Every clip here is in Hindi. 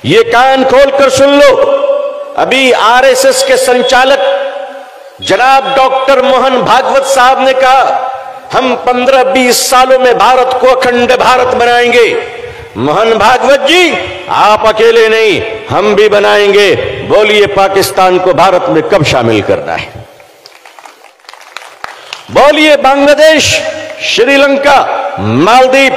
ये कान खोलकर सुन लो, अभी आरएसएस के संचालक जनाब डॉक्टर मोहन भागवत साहब ने कहा हम 15-20 सालों में भारत को अखंड भारत बनाएंगे। मोहन भागवत जी, आप अकेले नहीं, हम भी बनाएंगे। बोलिए पाकिस्तान को भारत में कब शामिल करना है? बोलिए बांग्लादेश, श्रीलंका, मालदीव,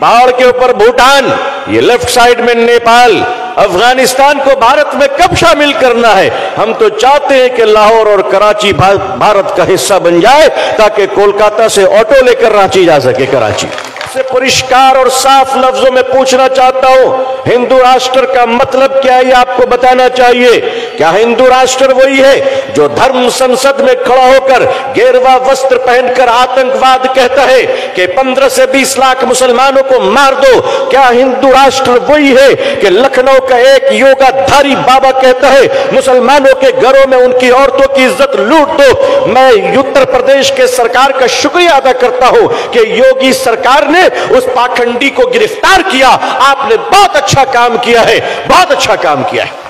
पहाड़ के ऊपर भूटान, ये लेफ्ट साइड में नेपाल, अफगानिस्तान को भारत में कब शामिल करना है? हम तो चाहते हैं कि लाहौर और कराची भारत का हिस्सा बन जाए ताकि कोलकाता से ऑटो लेकर रांची जा सके। कराची से परिष्कार और साफ लफ्जों में पूछना चाहता हूं, हिंदू राष्ट्र का मतलब क्या है? आपको बताना चाहिए। क्या हिंदू राष्ट्र वही है जो धर्म संसद में खड़ा होकर गेरुआ वस्त्र पहनकर आतंकवाद कहता है कि 15 से 20 लाख मुसलमानों को मार दो? क्या हिंदू राष्ट्र वही है कि लखनऊ का एक योगाधारी बाबा कहता है मुसलमानों के घरों में उनकी औरतों की इज्जत लूट दो? मैं उत्तर प्रदेश के सरकार का शुक्रिया अदा करता हूं कि योगी सरकार ने उस पाखंडी को गिरफ्तार किया। आपने बहुत अच्छा काम किया है, बहुत अच्छा काम किया है।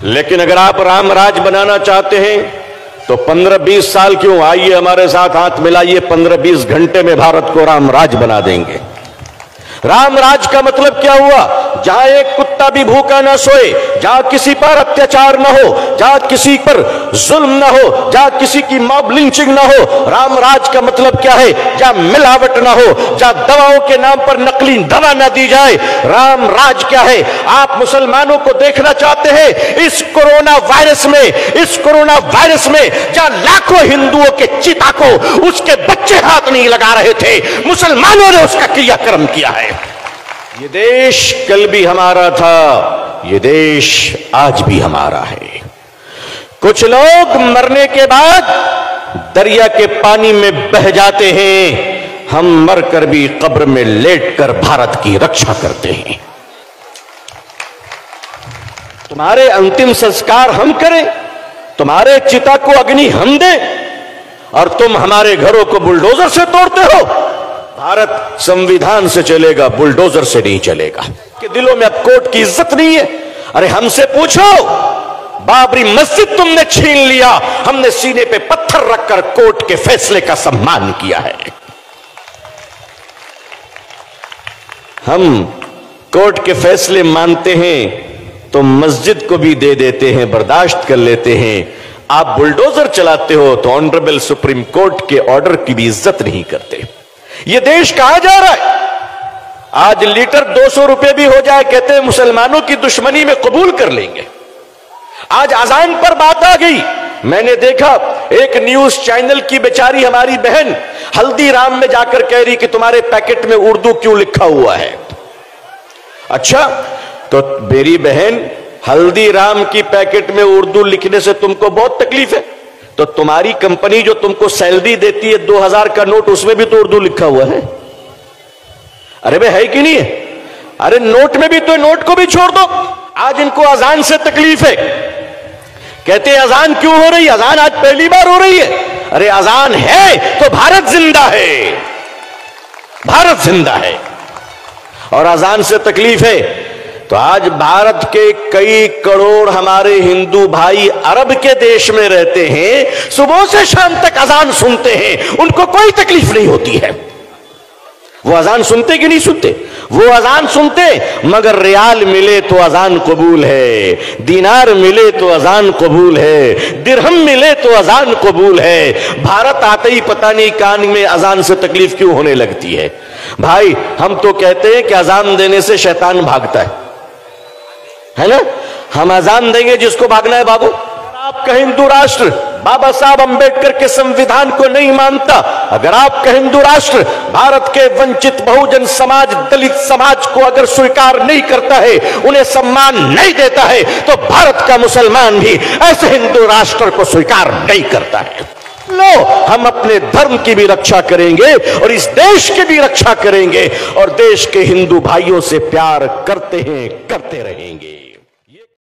लेकिन अगर आप राम राज बनाना चाहते हैं तो 15-20 साल क्यों? आइए हमारे साथ हाथ मिलाइए, 15-20 घंटे में भारत को राम राज बना देंगे। राम राज का मतलब क्या हुआ? जहां एक कुत्ता भी भूखा ना सोए, जहां किसी पर अत्याचार ना हो, जहां किसी पर जुल्म ना हो, जहां किसी की मॉब लिंचिंग ना हो। राम राज का मतलब क्या है? जहां मिलावट ना हो, जहां दवाओं के नाम पर नकली दवा ना दी जाए। राम राज क्या है? आप मुसलमानों को देखना चाहते हैं इस कोरोना वायरस में, इस कोरोना वायरस में जहां लाखों हिंदुओं के चिता को उसके बच्चे हाथ नहीं लगा रहे थे, मुसलमानों ने उसका क्रियाक्रम किया है। ये देश कल भी हमारा था, ये देश आज भी हमारा है। कुछ लोग मरने के बाद दरिया के पानी में बह जाते हैं, हम मरकर भी कब्र में लेटकर भारत की रक्षा करते हैं। तुम्हारे अंतिम संस्कार हम करें, तुम्हारे चिता को अग्नि हम दें और तुम हमारे घरों को बुलडोजर से तोड़ते हो। भारत संविधान से चलेगा, बुलडोजर से नहीं चलेगा। कि दिलों में अब कोर्ट की इज्जत नहीं है। अरे हमसे पूछो, बाबरी मस्जिद तुमने छीन लिया, हमने सीने पे पत्थर रखकर कोर्ट के फैसले का सम्मान किया है। हम कोर्ट के फैसले मानते हैं तो मस्जिद को भी दे देते हैं, बर्दाश्त कर लेते हैं। आप बुलडोजर चलाते हो तो ऑनरेबल सुप्रीम कोर्ट के ऑर्डर की भी इज्जत नहीं करते। ये देश कहां जा रहा है? आज लीटर 200 रुपए भी हो जाए, कहते हैं मुसलमानों की दुश्मनी में कबूल कर लेंगे। आज अजान पर बात आ गई। मैंने देखा एक न्यूज चैनल की बेचारी हमारी बहन हल्दीराम में जाकर कह रही कि तुम्हारे पैकेट में उर्दू क्यों लिखा हुआ है। अच्छा, तो मेरी बहन हल्दीराम की पैकेट में उर्दू लिखने से तुमको बहुत तकलीफ है, तो तुम्हारी कंपनी जो तुमको सैलरी देती है 2000 का नोट, उसमें भी तो उर्दू लिखा हुआ है। अरे भाई है कि नहीं है? अरे नोट में भी तो, नोट को भी छोड़ दो। आज इनको अजान से तकलीफ है, कहते हैं अजान क्यों हो रही? अजान आज पहली बार हो रही है। अरे अजान है तो भारत जिंदा है, भारत जिंदा है। और अजान से तकलीफ है तो आज भारत के कई करोड़ हमारे हिंदू भाई अरब के देश में रहते हैं, सुबह से शाम तक अजान सुनते हैं, उनको कोई तकलीफ नहीं होती है। वो अजान सुनते कि नहीं सुनते? वो अजान सुनते, मगर रियाल मिले तो अजान कबूल है, दीनार मिले तो अजान कबूल है, दिरहम मिले तो अजान कबूल है। भारत आते ही पता नहीं कान में अजान से तकलीफ क्यों होने लगती है। भाई हम तो कहते हैं कि अजान देने से शैतान भागता है ना? हम अजान देंगे जिसको भागना है बाबू। आपका हिंदू राष्ट्र बाबा साहब अंबेडकर के संविधान को नहीं मानता, अगर आपका हिंदू राष्ट्र भारत के वंचित बहुजन समाज, दलित समाज को अगर स्वीकार नहीं करता है, उन्हें सम्मान नहीं देता है, तो भारत का मुसलमान भी ऐसे हिंदू राष्ट्र को स्वीकार नहीं करता है। लो, हम अपने धर्म की भी रक्षा करेंगे और इस देश की भी रक्षा करेंगे और देश के हिंदू भाइयों से प्यार करते हैं, करते रहेंगे।